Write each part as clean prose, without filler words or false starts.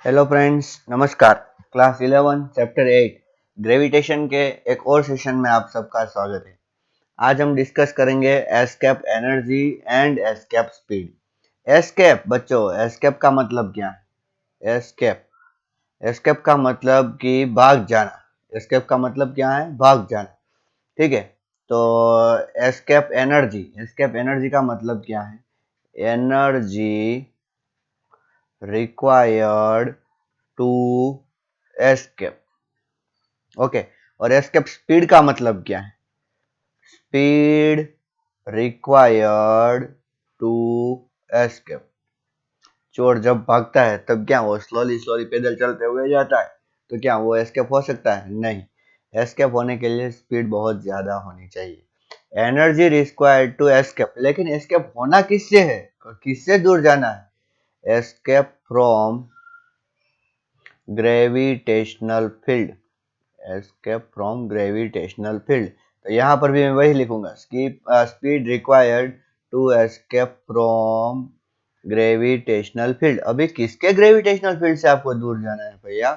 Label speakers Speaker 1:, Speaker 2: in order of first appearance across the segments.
Speaker 1: Hello friends, नमस्कार। Class 11 chapter 8 gravitation के एक और सेशन में आप सबका स्वागत है। आज हम डिस्कस करेंगे escape energy and escape speed. Escape बच्चों, एस्केप का मतलब क्या है? एस्केप एस्केप का मतलब कि भाग जाना। एस्केप का मतलब क्या है? भाग जाना। ठीक है। तो एस्केप एनर्जी का मतलब क्या है? Energy required to escape. Okay. और एस्केप स्पीड का मतलब क्या है? Speed required to escape. चोर जब भागता है तब क्या वो स्लोली स्लोली पैदल चलते हुए जाता है? तो क्या वो एस्केप हो सकता है? नहीं। एस्केप होने के लिए स्पीड बहुत ज्यादा होनी चाहिए। एनर्जी रिक्वायर्ड टू एस्केप, लेकिन एस्केप होना किससे है? किससे दूर जाना है? Escape from gravitational field. Escape from gravitational field. तो यहाँ पर भी मैं वही लिखूंगा, speed required to escape from gravitational field. अभी किसके ग्रेविटेशनल फील्ड से आपको दूर जाना है भैया?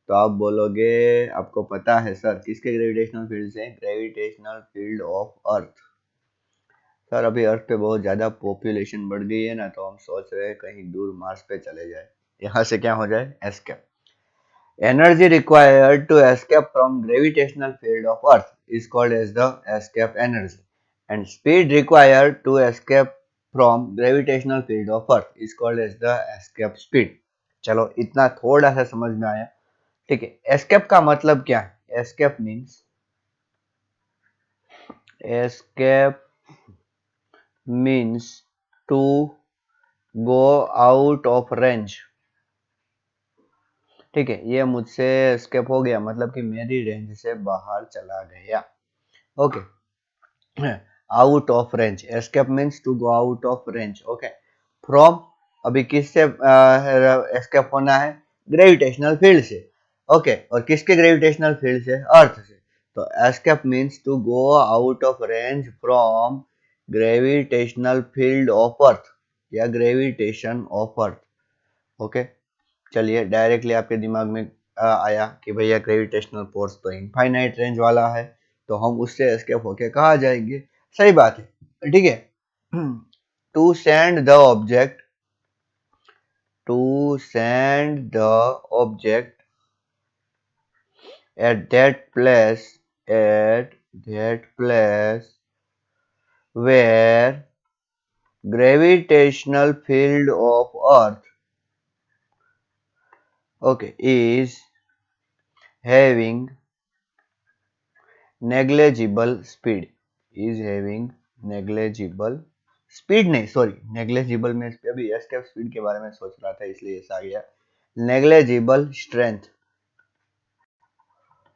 Speaker 1: तो आप बोलोगे आपको पता है सर, किसके ग्रेविटेशनल फील्ड से? Gravitational field of earth. Sir अभी अर्थ पे बहुत ज्यादा पॉपुलेशन बढ़ गई है ना, तो हम सोच रहे हैं कहीं दूर मार्स पे चले जाए, यहाँ से क्या हो जाए? Escape. Energy required to escape from gravitational field of Earth is called as the escape energy, and speed required to escape from gravitational field of Earth is called as the escape speed. चलो इतना थोड़ा सा समझ में आया। ठीक है। Escape का मतलब क्या है? Escape means to go out of range. ठीक है, ये मुझसे एस्केप हो गया मतलब कि मेरी रेंज से बाहर चला गया। Okay. Out of range, escape means to go out of range. Okay. From, अभी किससे एस्केप होना है? ग्रेविटेशनल फील्ड से। ओके। और किसके ग्रेविटेशनल फील्ड से? अर्थ से। तो escape means to go out of range from gravitational field of earth या ग्रेविटेशन ऑफ अर्थ। ओके। चलिए, डायरेक्टली आपके दिमाग में आया कि भैया ग्रेविटेशनल फोर्स तो इनफाइनाइट रेंज वाला है, तो हम उससे एस्केप होके कहाँ जाएंगे? सही बात है। ठीक है। To send the object to send the object at that place where gravitational field of earth, okay, is having negligible speed, नहीं, सॉरी, नेग्लेजिबल में अभी एस्केप स्पीड के बारे में सोच रहा था इसलिए ऐसा आ गया। नेग्लेजिबल स्ट्रेंथ,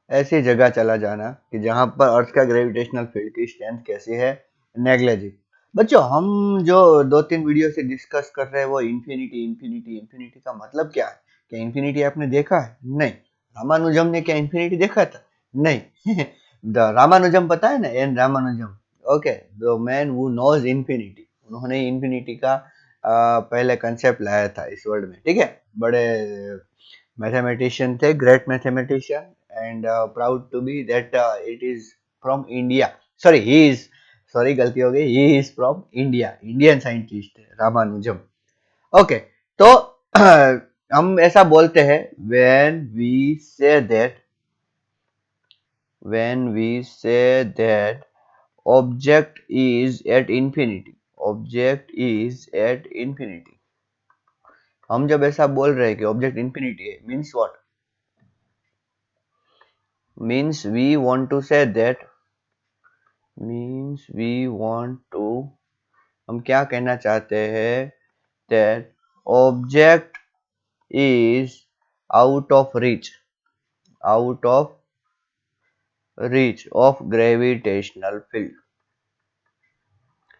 Speaker 1: ऐसी जगह चला जाना कि जहां पर अर्थ का ग्रेविटेशनल फील्ड की स्ट्रेंथ कैसी है? नेग्लेजिबल। बच्चों, हम जो दो तीन वीडियो से डिस्कस कर रहे हैं वो इंफिनिटी इंफिनिटी इंफिनिटी का मतलब क्या है? क्या इंफिनिटी आपने देखा है? नहीं। रामानुजम ने क्या इंफिनिटी देखा था? नहीं। द रामानुजम पता है ना, N Ramanujan. Okay. The man who knows infinity, उन्होंने इंफिनिटी का पहले कंसेप्ट लाया था इस वर्ल्ड में। ठीक है। बड़े मैथमेटिशियन थे, great mathematician, and proud to be that it is from India. Sorry, he is, sorry गलती हो गई, he is from India, Indian scientist है रामानुजम। ओके। तो हम ऐसा बोलते हैं, when we say that object is at infinity, हम जब ऐसा बोल रहे हैं कि ऑब्जेक्ट इंफिनिटी है, means what? Means we want to say that, हम क्या कहना चाहते हैं? That object is out of reach of gravitational field.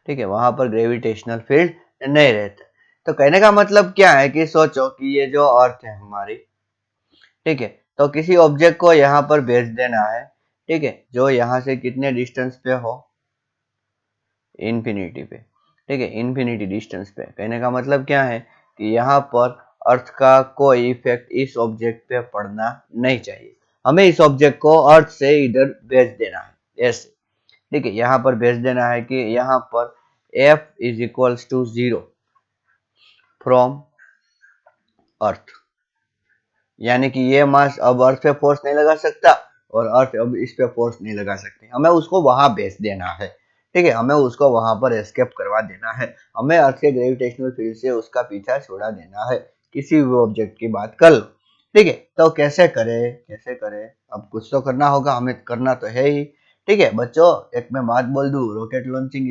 Speaker 1: ठीक है, वहां पर ग्रेविटेशनल फील्ड नहीं रहता। तो कहने का मतलब क्या है कि सोचो कि ये जो अर्थ है हमारी, ठीक है, तो किसी ऑब्जेक्ट को यहाँ पर भेज देना है, ठीक है, जो यहाँ से कितने डिस्टेंस पे हो? इन्फिनिटी पे। ठीक है, इन्फिनिटी डिस्टेंस पे। कहने का मतलब क्या है कि यहाँ पर अर्थ का कोई इफेक्ट इस ऑब्जेक्ट पे पड़ना नहीं चाहिए। हमें इस ऑब्जेक्ट को अर्थ से इधर भेज देना है ऐसे, ठीक है। यहाँ पर भेज देना है कि यहाँ पर F is equals to 0 from earth, यानी कि ये मास अब अर्थ पे फोर्स नहीं लगा सकता और अर्थ अब इस पे फोर्स नहीं लगा सकती। हमें उसको वहां भेज देना है, ठीक है। हमें उसको वहां पर एस्केप करवा देना है। हमें अर्थ के ग्रेविटेशनल फील्ड से उसका पीछा छोड़ा देना है। किसी भी ऑब्जेक्ट की बात कर लो, ठीक है। तो कैसे करें, कैसे करें? अब कुछ तो करना होगा, हमें करना तो है ही, ठीक है बच्चों। एक मैं बात बोल दूं, रॉकेट लॉन्चिंग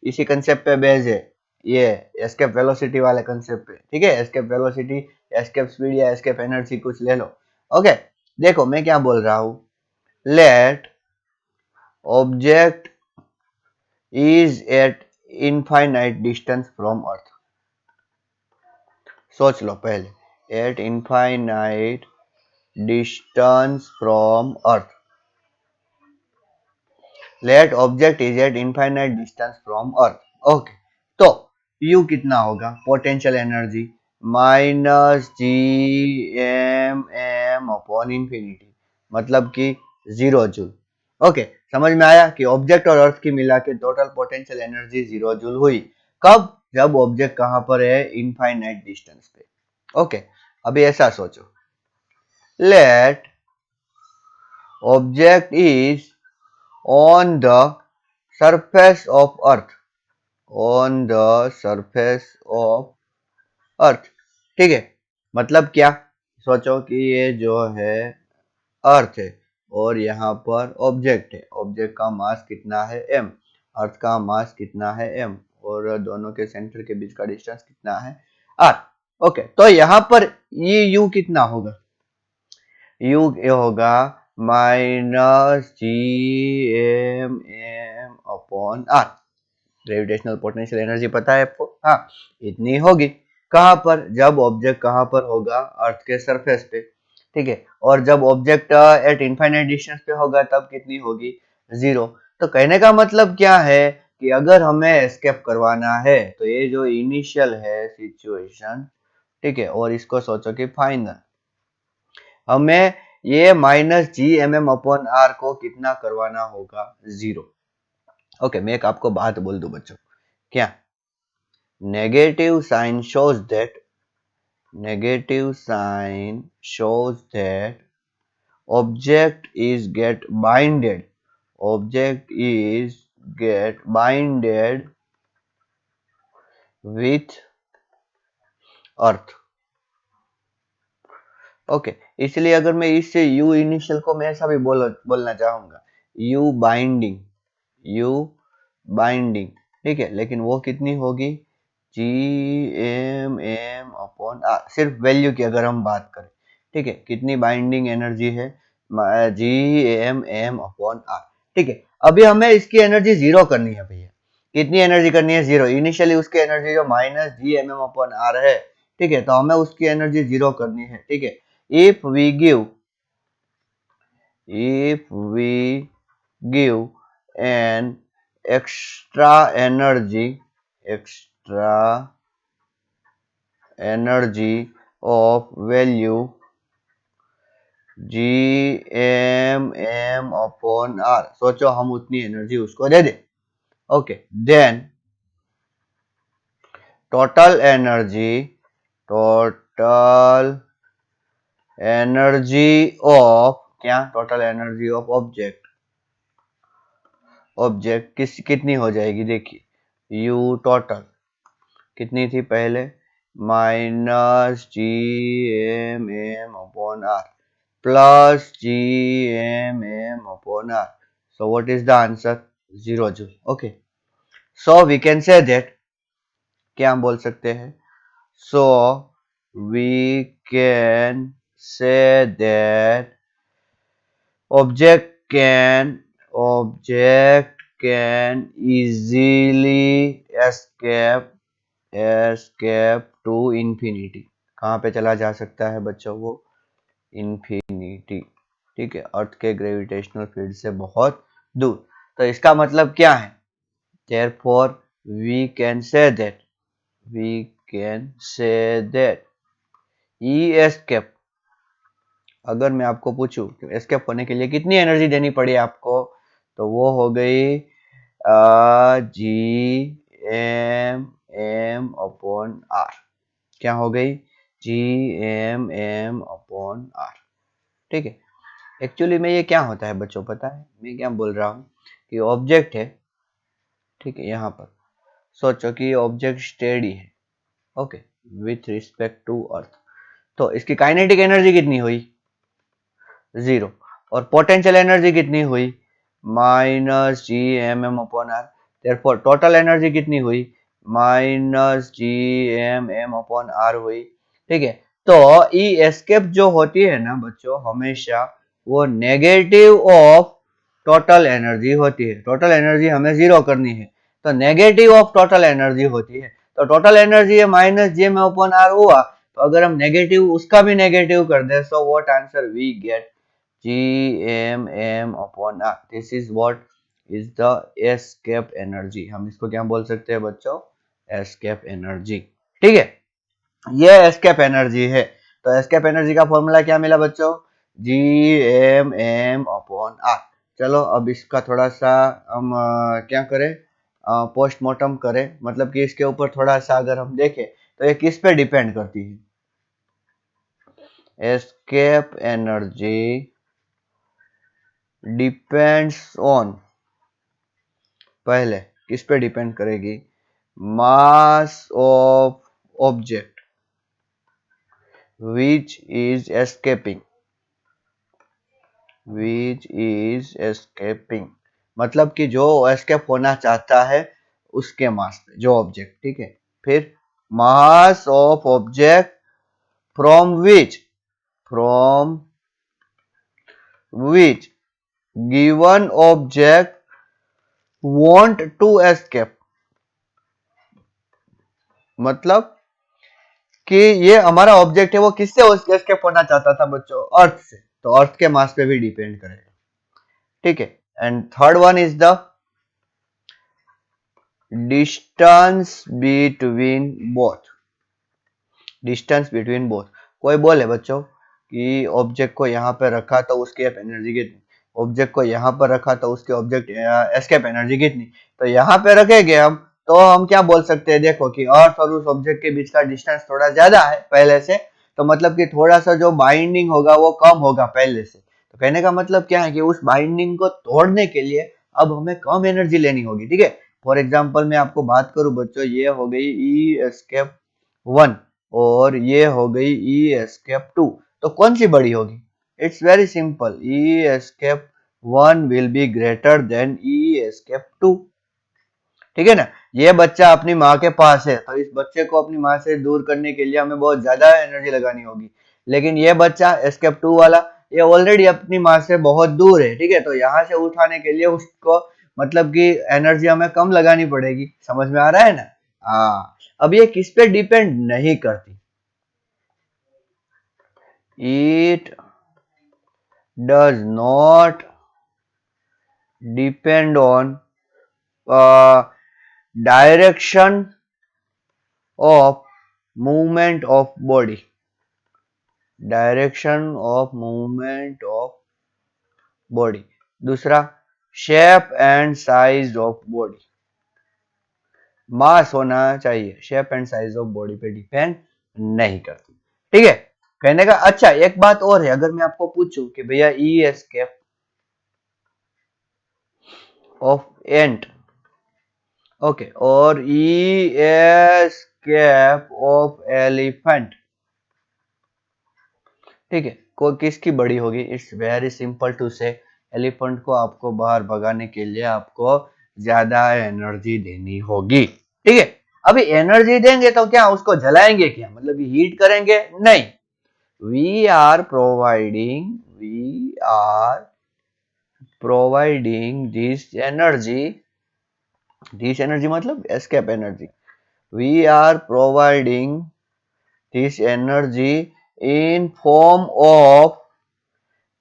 Speaker 1: इसी कंसेप्ट पे बेस्ड है, ये एस्केप वेलोसिटी वाले कंसेप्ट पे, ठीक है। एस्केप वेलोसिटी, एस्केप स्पीड या एस्केप एनर्जी कुछ ले लो, ओके। देखो मैं क्या बोल रहा हूं, let object is at infinite distance from earth. सोच लो पहले, at infinite distance from earth, let object is at infinite distance from earth, okay. तो U कितना होगा, potential energy minus GMM upon infinity, मतलब कि 0 जूल, ओके। समझ में आया कि ऑब्जेक्ट और अर्थ की मिला के टोटल पोटेंशियल एनर्जी 0 जूल हुई। कब? जब ऑब्जेक्ट कहां पर है, इनफाइनाइट डिस्टेंस पे, ओके। अभी ऐसा सोचो, let object is on the surface of earth, on the surface of earth, ठीक है। मतलब क्या, सोचो कि ये जो है अर्थ है और यहाँ पर ऑब्जेक्ट है, ऑब्जेक्ट का मास कितना है m, अर्थ का मास कितना है m, और दोनों के सेंटर के बीच का डिस्टेंस कितना है r, ओके। तो यहाँ पर ये u कितना होगा, u होगा -GMM upon r। Gravitational potential energy पता है आपको, हाँ इतनी होगी। कहां पर, जब ऑब्जेक्ट कहां पर होगा, अर्थ के सरफेस पे, ठीक है। और जब ऑब्जेक्ट एट इनफाइनाइट डिस्टेंस पे होगा तब कितनी होगी, 0। तो कहने का मतलब क्या है कि अगर हमें एस्केप करवाना है तो ये जो इनिशियल है सिचुएशन, ठीक है, और इसको सोचो कि फाइनल, हमें ये -GMM अपॉन r को कितना करवाना होगा, 0, ओके। मैं एक आपको बात बोल दूं बच्चों, क्या, negative sign shows that, negative sign shows that object is get binded, object is get binded with earth, okay. इसलिए अगर मैं इससे u इनिशियल को मैं ऐसा भी बोलना चाहूंगा, u बाइंडिंग, u बाइंडिंग, ठीक है। लेकिन वो कितनी होगी, GMM अपॉन r, सिर्फ वैल्यू की अगर हम बात करें, ठीक है। कितनी बाइंडिंग एनर्जी है, GMM अपॉन r, ठीक है। अभी हमें इसकी एनर्जी 0 करनी है भैया, कितनी एनर्जी करनी है, 0। इनिशियली उसकी एनर्जी जो -GMM अपॉन r है, ठीक है, तो हमें उसकी एनर्जी 0 करनी है, ठीक है। if we give an extra energy of value GMM upon r, सोचो हम उतनी एनर्जी उसको दे दे, okay. Then total energy of क्या, टोटल एनर्जी ऑफ ऑब्जेक्ट कितनी हो जाएगी, देखिए u टोटल कितनी थी पहले, -GMM upon r plus GMM upon r, so what is the answer, 0 joule, okay। so we can say that, क्या हम बोल सकते हैं, so we can say that object can easily escape to infinity, कहाँ पे चला जा सकता है बच्चों वो, इंफिनिटी, ठीक है, अर्थ के ग्रेविटेशनल फील्ड से बहुत दूर। तो इसका मतलब क्या है, therefore we can say that, we can say that E escape, अगर मैं आपको पूछूं कि एस्केप होने के लिए कितनी एनर्जी देनी पड़ी आपको, तो वो हो गई G m m/r। क्या हो गई? G m m/r। ठीक है। एक्चुअली में ये क्या होता है बच्चों, पता है मैं क्या बोल रहा हूँ कि ऑब्जेक्ट है, ठीक है, यहाँ पर सोचो कि ऑब्जेक्ट स्टेडी है, okay, with respect to earth, तो इसकी काइनेटिक एनर्जी कितनी हुई? 0। और पोटेंशियल एनर्जी कितनी हुई? -G m m/r। Therefore total energy कितनी हुई? -G m m/r हुई। ठीक है। तो ई एस्केप जो होती है ना बच्चों, हमेशा वो नेगेटिव ऑफ टोटल एनर्जी होती है। टोटल एनर्जी हमें 0 करनी है, तो नेगेटिव ऑफ टोटल एनर्जी होती है। तो टोटल एनर्जी है -G m/r हुआ, तो अगर हम नेगेटिव उसका भी नेगेटिव कर दे, so what answer we get? G m m/r। This is what is the escape energy. हम इसको क्या बोल सकते हैं बच्चों? Escape energy. ठीक है, ये एस्केप एनर्जी है। तो एस्केप एनर्जी का फॉर्मूला क्या मिला बच्चों? G m m/r। चलो अब इसका थोड़ा सा हम क्या करें, पोस्टमार्टम करें, मतलब कि इसके ऊपर थोड़ा सा अगर हम देखें तो ये किस पे डिपेंड करती है? एस्केप एनर्जी डिपेंड्स ऑन, पहले किस पे डिपेंड करेगी? मास of object which is escaping, which is escaping, मतलब कि जो एस्केप होना चाहता है उसके मास पे, जो ऑब्जेक्ट, ठीक है। फिर mass of object from which given object want to escape, मतलब कि ये हमारा ऑब्जेक्ट है वो किससे एस्केप होना चाहता था बच्चों? अर्थ से, तो अर्थ के मास पे भी डिपेंड करेगा। ठीक है। And third one is the distance between both. Distance between both, कोई बोले बच्चों कि ऑब्जेक्ट को यहाँ पे रखा तो उसकी एनर्जी कितनी, ऑब्जेक्ट को यहाँ पर रखा तो उसके ऑब्जेक्ट एस्केप एनर्जी कितनी, तो यहाँ पे रखेंगे हम, तो हम क्या बोल सकते हैं, देखो कि अर्थ और उस ऑब्जेक्ट के बीच का डिस्टेंस थोड़ा ज्यादा है पहले से, तो मतलब कि थोड़ा सा जो बाइंडिंग होगा वो कम होगा पहले से। तो कहने का मतलब क्या है कि उस बाइंडिंग को तोड़ने के लिए अब हमें कम एनर्जी लेनी होगी। ठीक है। फॉर एग्जाम्पल मैं आपको बात करूं बच्चों, ये हो गई ई एस्केप 1 और ये हो गई ई एस्केप 2, तो कौन सी बड़ी होगी? It's very simple, E escape 1 will be greater than E escape 2। ठीक है ना। ये बच्चा अपनी माँ के पास है, तो इस बच्चे को अपनी माँ से दूर करने के लिए हमें बहुत ज्यादा एनर्जी लगानी होगी। लेकिन ये बच्चा एस्केप 2 वाला, ये ऑलरेडी अपनी माँ से बहुत दूर है। ठीक है, तो यहाँ से उठाने के लिए उसको मतलब कि एनर्जी हमें कम लगानी पड़ेगी। समझ में आ रहा है ना? हाँ। अब ये किस पे डिपेंड नहीं करती, it does not depend on uh, direction of movement of body, direction of movement of body। दूसरा, shape and size of body, मास होना चाहिए, shape and size of body पे डिपेंड नहीं करती। ठीक है। कहने का अच्छा एक बात और है, अगर मैं आपको पूछूं कि भैया ई एस्केप ऑफ एंट, ओके, और ई एस्केप ऑफ एलिफेंट, ठीक है, को किसकी बड़ी होगी? इट्स वेरी सिंपल टू से, एलिफेंट को आपको बाहर भगाने के लिए आपको ज्यादा एनर्जी देनी होगी। ठीक है। अभी एनर्जी देंगे तो क्या उसको जलाएंगे क्या, मतलब हीट करेंगे? नहीं, we are providing this energy मतलब escape energy, we are providing this energy in form of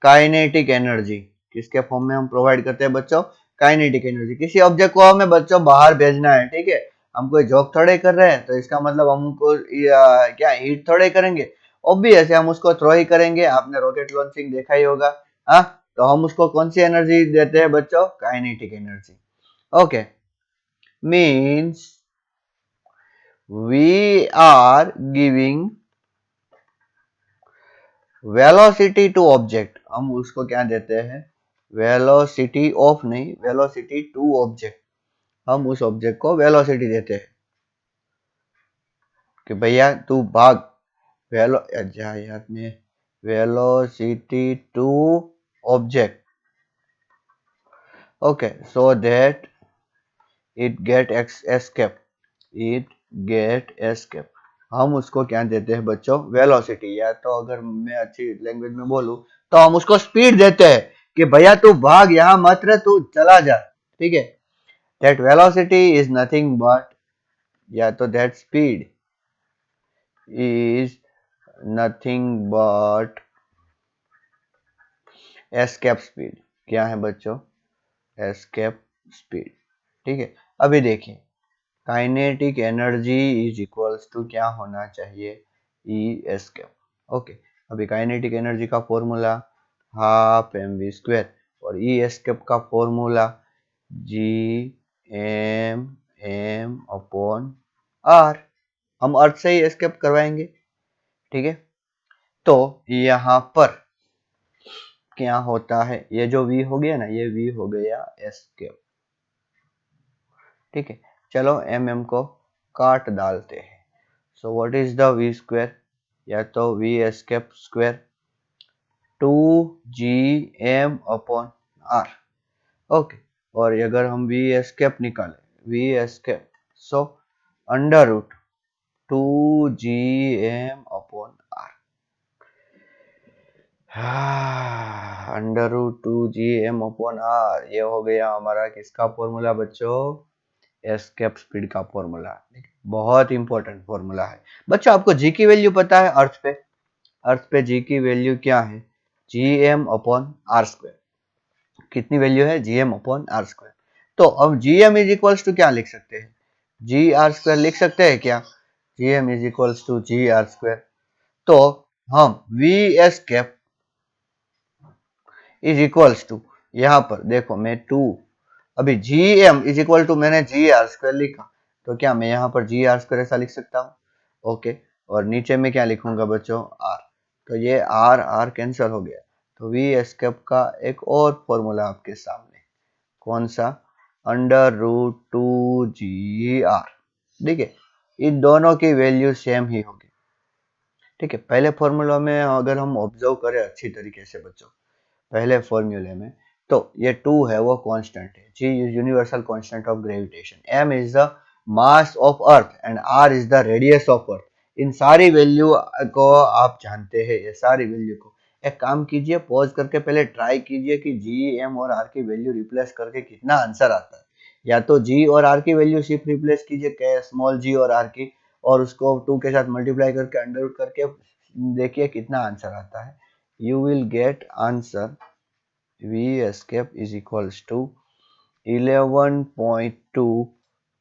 Speaker 1: kinetic energy. किसके फॉर्म में हम प्रोवाइड करते हैं बच्चों? Kinetic energy. किसी ऑब्जेक्ट को हमें बच्चों बाहर भेजना है, ठीक है, हम कोई जॉब थोड़े कर रहे हैं, तो इसका मतलब हम उनको क्या हिट थोड़े करेंगे, ऑब्वियस है हम उसको थ्रो ही करेंगे। आपने रॉकेट लॉन्चिंग देखा ही होगा। हाँ, तो हम उसको कौन सी एनर्जी देते हैं बच्चों? Kinetic energy. Okay, means we are giving velocity to object. हम उसको क्या देते हैं? वेलोसिटी ऑफ नहीं, वेलोसिटी टू ऑब्जेक्ट। हम उस ऑब्जेक्ट को वेलोसिटी देते हैं कि भैया तू भाग। वेलो जा याद में, velocity to object. Okay, so that it get escape, it get escape. हम उसको क्या देते हैं बच्चों? वेलोसिटी। या तो अगर मैं अच्छी लैंग्वेज में बोलूं तो हम उसको स्पीड देते हैं कि भैया तू भाग, यहां मत रह, तू चला जा। ठीक है, that velocity is nothing but, या तो that speed is nothing but escape speed. क्या है बच्चों? Escape speed. ठीक है, अभी देखिए, kinetic energy is equals to क्या होना चाहिए? E escape. ओके, अभी काइनेटिक एनर्जी का formula half M V square, और ई एस्केप का formula G M M upon R. हम अर्थ से ही एस्केप करवाएंगे। ठीक है, तो यहाँ पर क्या होता है? ये जो वी हो गया ना, ये वी हो गया एस्केप। ठीक है, चलो एम एम को काट डालते हैं। So what is the V square? या तो V escape square two G M upon R. Okay, और अगर हम वी एस्केप निकालें, V escape, so under root two G M upon R. Under root two G M upon R, ये हो गया हमारा किसका फॉर्मूला बच्चों? एस्केप स्पीड का फॉर्मूला। बहुत इंपॉर्टेंट फॉर्मूला है बच्चों। आपको जी की वैल्यू पता है? अर्थ पे, अर्थ पे जी की वैल्यू क्या है? G M upon R square. कितनी वैल्यू है? G M upon R square. तो अब G M is equals to क्या लिख सकते हैं? जी आर स्क्वायर लिख सकते हैं क्या? G M is equals to G R square. तो हम V S cap is equals to, यहां पर देखो मैं टू, अभी G M is equal to मैंने जी आर स्क्वायर लिखा, तो क्या मैं यहाँ पर जी आर स्क्वायर ऐसा लिख सकता हूँ? ओके, और नीचे में क्या लिखूंगा बच्चों? आर। तो ये आर आर कैंसिल हो गया, तो वी एस्केप का एक और फॉर्मूला आपके सामने। कौन सा? Under root two G R. ठीक है, इन दोनों की वैल्यू सेम ही होगी। ठीक है, पहले फॉर्मूला में अगर हम ऑब्जर्व करें अच्छी तरीके से बच्चों, पहले फॉर्मूले में, तो ये टू है वो कांस्टेंट है, G is universal constant of gravitation, M is the mass of earth and R is the radius of earth. इन सारी वैल्यू को आप जानते हैं, ये सारी वैल्यू को। एक काम कीजिए, पॉज करके पहले ट्राई कीजिए कि जी एम और आर की वैल्यू रिप्लेस करके कितना आंसर आता है। या तो जी और आर की वैल्यू सिर्फ रिप्लेस कीजिए, के स्मॉल जी और आर की, और उसको टू के साथ मल्टीप्लाई करके अंडर रूट करके देखिए कितना आंसर आता है। You will get answer V escape is equals to 11.2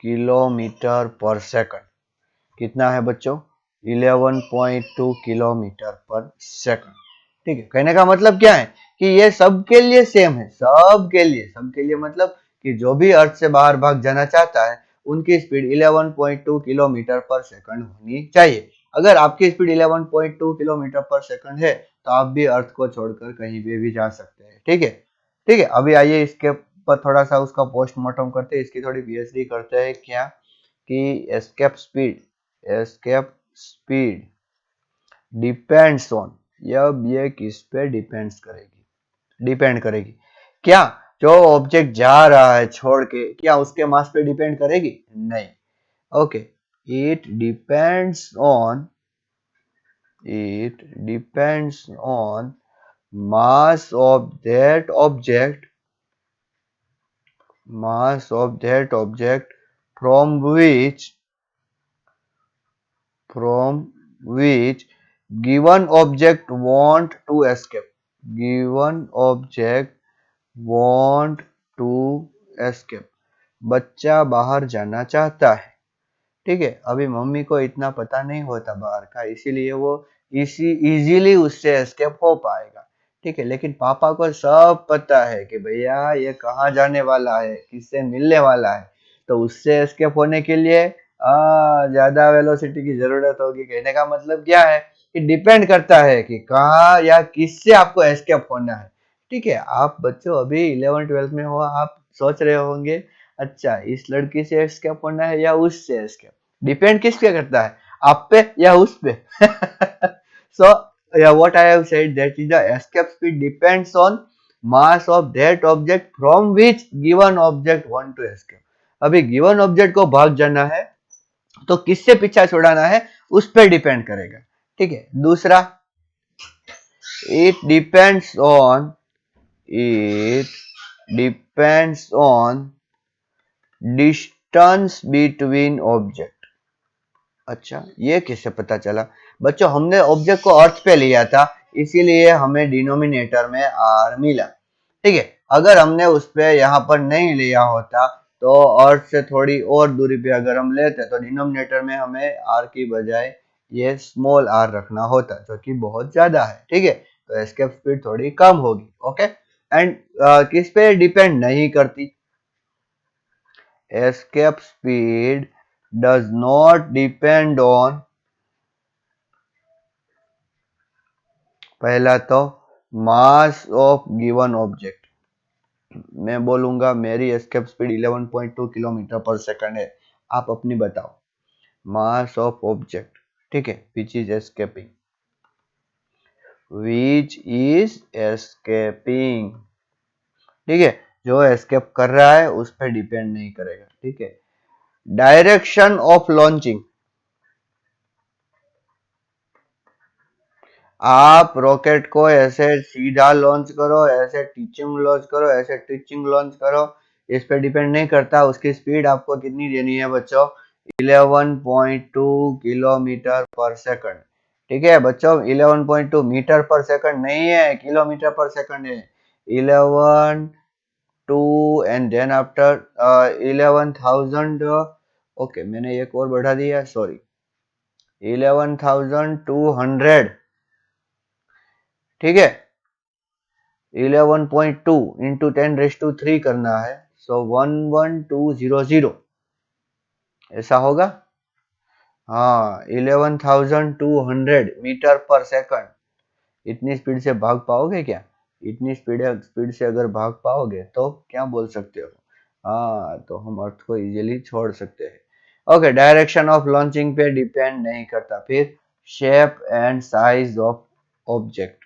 Speaker 1: kilometre पर सेकंड। कितना है बच्चों? 11.2 किलोमीटर पर सेकंड। ठीक है, कहने का मतलब क्या है कि ये सबके लिए सेम है, सबके लिए, सबके लिए मतलब कि जो भी अर्थ से बाहर भाग जाना चाहता है उनकी स्पीड 11.2 किलोमीटर पर सेकंड होनी चाहिए। अगर आपकी स्पीड 11.2 किलोमीटर पर सेकंड है तो आप भी अर्थ को छोड़कर कहीं भी जा सकते हैं। ठीक है, ठीक है, अभी आइए इसके पर थोड़ा सा उसका पोस्टमार्टम करते हैं, इसकी थोड़ी पीएचडी करते हैं। क्या कि एस्केप स्पीड डिपेंड्स ऑन, अब ये किस पे डिपेंड्स करेगी? डिपेंड करेगी क्या? जो ऑब्जेक्ट जा रहा है छोड़ के, क्या उसके मास पे डिपेंड करेगी? नहीं। Okay, it depends on, it depends on mass of that object, mass of that object from which, from which given object want to escape, given object want to escape। बच्चा बाहर जाना चाहता है, ठीक है, अभी मम्मी को इतना पता नहीं होता बाहर का, इसीलिए वो इजीली उससे एस्केप हो पाएगा। ठीक है, लेकिन पापा को सब पता है कि भैया ये कहाँ जाने वाला है, किससे मिलने वाला है, तो उससे एस्केप होने के लिए ज्यादा वेलोसिटी की जरूरत होगी। कहने का मतलब क्या है कि डिपेंड करता है कि कहाँ या किससे आपको एस्केप होना है। ठीक है, आप बच्चों अभी 11th 12th में हो, आप सोच रहे होंगे अच्छा इस लड़की से एस्केप होना है या उससे एस्केप, डिपेंड किस पे करता है, आप पे या उस पे। सो what I have said that is the escape speed depends on mass of that object from which given object want to escape। अभी गिवन ऑब्जेक्ट को भाग जाना है तो किससे पीछा छुड़ाना है उस पर डिपेंड करेगा। ठीक है, दूसरा, it depends on it depends on distance between object। अच्छा, ये किससे पता चला? बच्चों हमने ऑब्जेक्ट को अर्थ पे लिया था, इसीलिए हमें डिनोमिनेटर में आर मिला। ठीक है, अगर हमने उस पे यहाँ पर नहीं लिया होता तो अर्थ से थोड़ी और दूरी पे अगर हम लेते तो डिनोमिनेटर में हमें आर की बजाय ये स्मॉल आर रखना होता, जो कि बहुत ज्यादा है। ठीक है, तो एस्केप स्पीड थोड़ी कम होगी। ओके, एंड किस पे डिपेंड नहीं करती? escape speed does not depend on, पहला तो मास ऑफ गिवन ऑब्जेक्ट। मैं बोलूंगा मेरी एस्केप स्पीड 11.2 किलोमीटर पर सेकंड है, आप अपनी बताओ। मास ऑफ ऑब्जेक्ट, ठीक है, विच इज एस्केपिंग। ठीक है, जो एस्केप कर रहा है उस पर डिपेंड नहीं करेगा। ठीक है, डायरेक्शन ऑफ लॉन्चिंग, आप रॉकेट को ऐसे सीधा लॉन्च करो, ऐसे टीचिंग लॉन्च करो, ऐसे टीचिंग लॉन्च करो, इस पे डिपेंड नहीं करता। उसकी स्पीड आपको कितनी देनी है बच्चों? 11.2 किलोमीटर पर सेकंड। ठीक है बच्चों, 11.2 मीटर पर सेकंड नहीं है, किलोमीटर पर सेकंड है। 11 to and then after 11,000। Okay, मैंने एक और बढ़ा दिया, सॉरी, 11,200। ठीक है, 11.2 इंटू 10⁻³ करना है, सो 11200 ऐसा होगा। हाँ, 11,200 मीटर पर सेकंड। इतनी स्पीड से भाग पाओगे क्या? इतनी स्पीड से अगर भाग पाओगे तो क्या बोल सकते हो? हाँ, तो हम अर्थ को इजीली छोड़ सकते हैं। ओके, डायरेक्शन ऑफ लॉन्चिंग पे डिपेंड नहीं करता। फिर shape and size of object,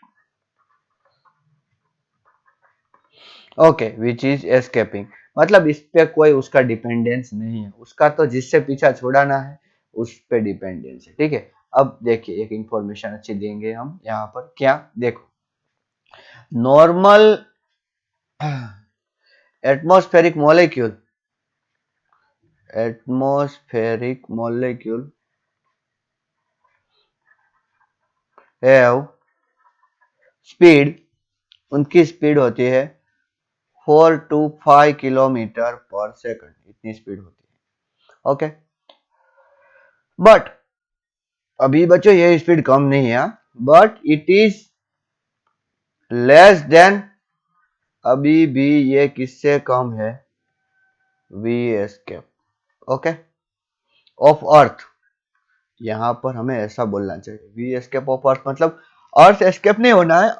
Speaker 1: okay, which is escaping, मतलब इस पे कोई उसका डिपेंडेंस नहीं है, उसका तो जिससे पीछा छुड़ाना है उस पे डिपेंडेंस है। ठीक है, अब देखिए एक इंफॉर्मेशन अच्छी देंगे हम यहाँ पर, क्या देखो, normal atmospheric molecule, atmospheric molecule have speed, उनकी स्पीड होती है 4 to 5 किलोमीटर पर सेकंड, इतनी स्पीड होती है। ओके, बट अभी बच्चों ये स्पीड कम नहीं है, but it is less than, अभी भी ये किससे कम है? V escape. Okay, of earth, यहां पर हमें ऐसा बोलना चाहिए, वी एस्केप ऑफ अर्थ, मतलब अर्थ एस्केप नहीं होना है,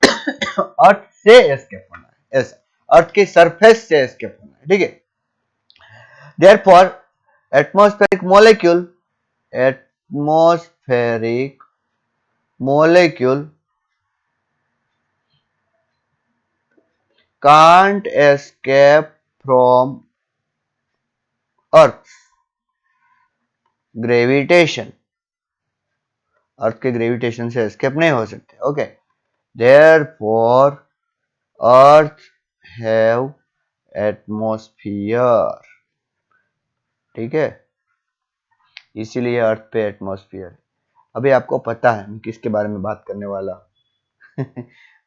Speaker 1: अर्थ से एस्केप होना है, ऐसा, अर्थ की सरफेस से एस्केप होना है। ठीक है, therefore atmospheric molecule, atmospheric molecule can't escape from Earth's gravitation, अर्थ के ग्रेविटेशन से एस्केप नहीं हो सकते। Okay, therefore earth have atmosphere. ठीक है, इसीलिए अर्थ पे एटमॉस्फियर है। अभी आपको पता है मैं किसके बारे में बात करने वाला?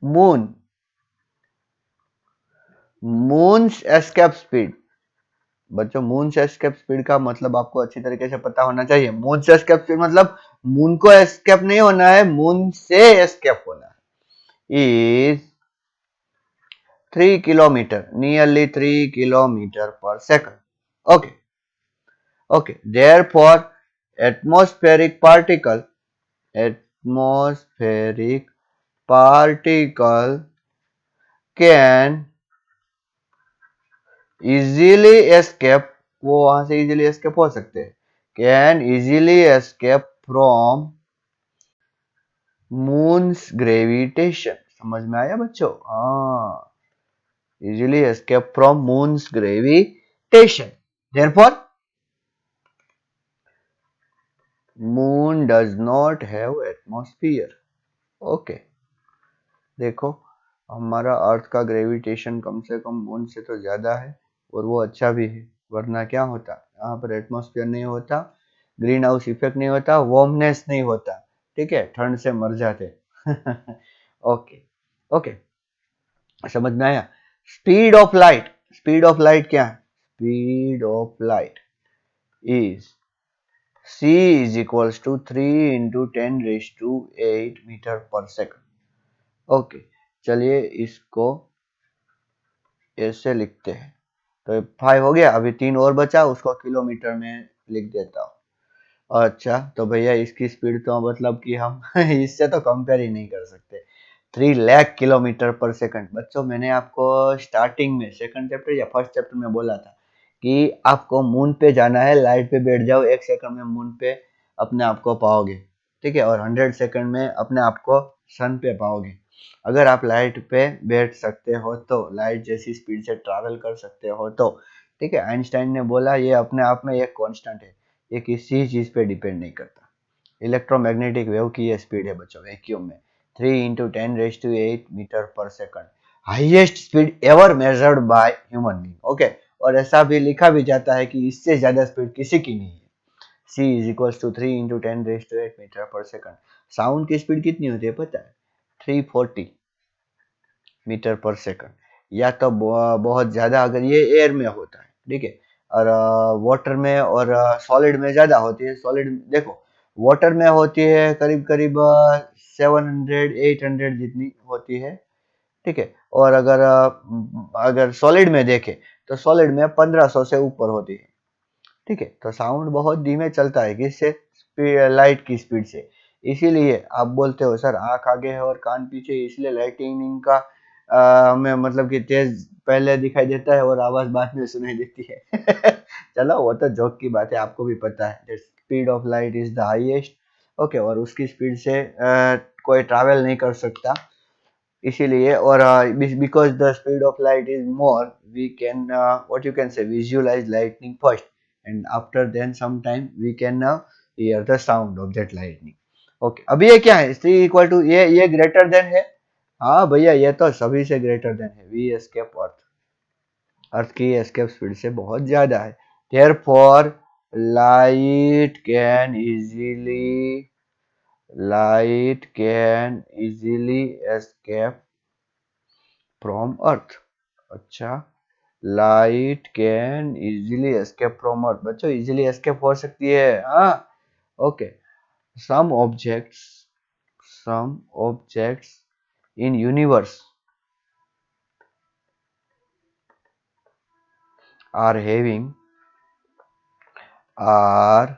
Speaker 1: मून, मून्स एस्केप स्पीड, बच्चों मून से एस्केप स्पीड का मतलब आपको अच्छी तरीके से पता होना चाहिए। मून से एस्केप स्पीड मतलब मून को एस्केप नहीं होना है, मून से एस्केप होना है। इज 3 किलोमीटर, नियरली 3 किलोमीटर पर second. Okay okay, therefore atmospheric particle atmospheric particle can easily escape, वो वहां से इजीली एस्केप हो सकते हैं, can easily escape from moons gravitation. समझ में आया बच्चों? हाँ, easily escape from moons gravitation, therefore moon does not have atmosphere. Okay, देखो हमारा अर्थ का ग्रेविटेशन कम से कम मून से तो ज्यादा है, और वो अच्छा भी है, वरना क्या होता, यहाँ पर एटमॉस्फेयर नहीं होता, ग्रीन हाउस इफेक्ट नहीं होता, वार्मनेस नहीं होता, ठीक है, ठंड से मर जाते। ओके ओके, समझ में आया? Speed of light, speed of light क्या है? Speed of light is c is equals to 3 into 10 raised to 8 metre per second. Okay, चलिए इसको ऐसे लिखते हैं। तो 5 हो गया, अभी 3 और बचा, उसको किलोमीटर में लिख देता हूँ। अच्छा, तो भैया इसकी स्पीड तो मतलब कि हम इससे तो कंपेयर ही नहीं कर सकते। 3 लाख किलोमीटर पर सेकंड। बच्चों मैंने आपको स्टार्टिंग में सेकंड चैप्टर या फर्स्ट चैप्टर में बोला था कि आपको मून पे जाना है, लाइट पे बैठ जाओ, 1 सेकंड में मून पे अपने आप को पाओगे, ठीक है, और 100 सेकंड में अपने आप को सन पे पाओगे। अगर आप लाइट पे बैठ सकते हो तो, लाइट जैसी स्पीड से ट्रैवल कर सकते हो तो, ठीक है, आइंस्टाइन ने बोला ये अपने आप में एक कांस्टेंट है, ये किसी चीज पे डिपेंड नहीं करता। इलेक्ट्रोमैग्नेटिक वेव की ये स्पीड है बच्चों, वैक्यूम में 3 × 10⁸ metre per second, highest speed ever measured by human being. Okay, और ऐसा भी लिखा भी जाता है कि इससे ज्यादा स्पीड किसी की नहीं है। c is equals to 3 × 10⁸ metre per second. Sound की स्पीड कितनी होती है पता है? 340 मीटर पर सेकंड, या तो बहुत ज्यादा अगर ये एयर में होता है, ठीक है, और वाटर में और सॉलिड में ज्यादा होती है। सॉलिड देखो, वाटर में होती है करीब करीब 700 800 जितनी होती है, ठीक है, और अगर सॉलिड में देखें तो सॉलिड में 1500 से ऊपर होती है, ठीक है। तो साउंड बहुत धीमे चलता है, किससे? लाइट की स्पीड से। इसीलिए आप बोलते हो सर आंख आगे है और कान पीछे, इसलिए लाइटिंग का हमें मतलब कि तेज पहले दिखाई देता है और आवाज बाद में सुनाई देती है। चलो वो तो जोक की बात है, आपको भी पता है speed of light is the highest. Okay, और उसकी स्पीड से कोई ट्रैवल नहीं कर सकता, इसीलिए, और because the speed of light is more, we can what you can say visualize lightning first, and after then some time we can hear the sound of that lightning. Okay, अभी ये क्या है? c equal to, ये greater than है। हाँ भैया, ये तो सभी से ग्रेटर देन है, वी एस्केप अर्थ, अर्थ की एस्केप स्पीड से बहुत ज्यादा है। Therefore light can easily, light can easily escape from earth. अच्छा, light can easily escape from earth, बच्चों इजीली एस्केप हो सकती है, हाँ। Okay, some objects, some objects in universe are are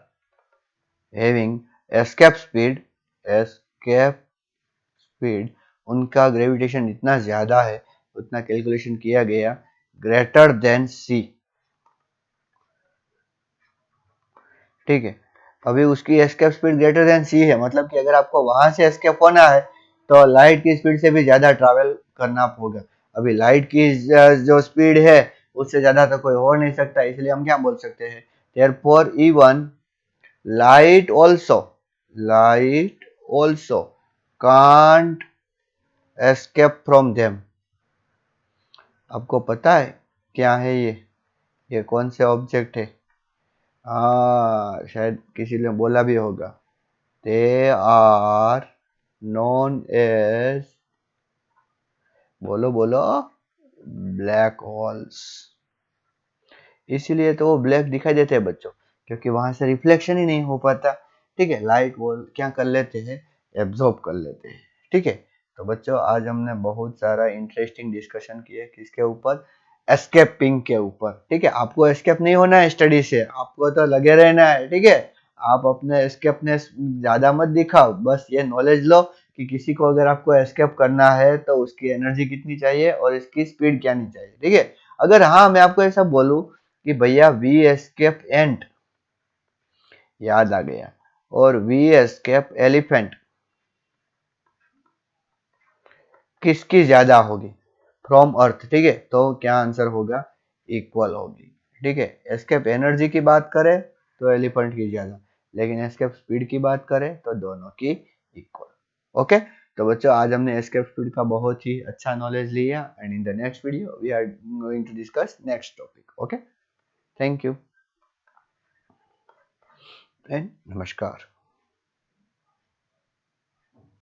Speaker 1: having escape speed, escape speed, उनका gravitation इतना ज्यादा है, उतना कैलकुलेशन किया गया, ग्रेटर देन सी, ठीक है। अभी उसकी एस्केप स्पीड ग्रेटर देन सी है, मतलब कि अगर आपको वहां से एस्केप होना है तो लाइट की स्पीड से भी ज्यादा ट्रैवल करना होगा। अभी लाइट की जो स्पीड है उससे ज्यादा तो कोई हो नहीं सकता, इसलिए हम क्या बोल सकते हैं, therefore even light also, light also can't escape from them. आपको पता है क्या है ये कौन से ऑब्जेक्ट है? हाँ, शायद किसी ने बोला भी होगा, दे आर नोन एज, बोलो बोलो, ब्लैक होल्स। इसीलिए तो वो ब्लैक दिखाई देते हैं बच्चों, क्योंकि वहां से रिफ्लेक्शन ही नहीं हो पाता। ठीक है, लाइट वो क्या कर लेते हैं, एब्जॉर्ब कर लेते हैं। ठीक है, तो बच्चों आज हमने बहुत सारा इंटरेस्टिंग डिस्कशन किए किसके ऊपर, एस्केपिंग के ऊपर। ठीक है, आपको एस्केप नहीं होना है स्टडी से, आपको तो लगे रहना है। ठीक है, आप अपने एस्केपनेस ज्यादा मत दिखाओ, बस ये नॉलेज लो कि किसी को अगर आपको एस्केप करना है तो उसकी एनर्जी कितनी चाहिए और इसकी स्पीड क्या नहीं चाहिए। ठीक है, अगर हाँ मैं आपको ऐसा बोलूं कि भैया वी एस्केप एंट, याद आ गया, और वी एस्केप एलिफेंट, किसकी ज्यादा होगी फ्रॉम अर्थ। ठीक है, तो क्या आंसर होगा, इक्वल होगी। ठीक है, एस्केप एनर्जी की बात करें तो एलिफेंट की ज्यादा, लेकिन एस्केप स्पीड की बात करें तो दोनों की इक्वल। ओके, तो बच्चों आज हमने एस्केप स्पीड का बहुत ही अच्छा नॉलेज लिया, and in the next video we are going to discuss next topic. Okay, thank you and नमस्कार।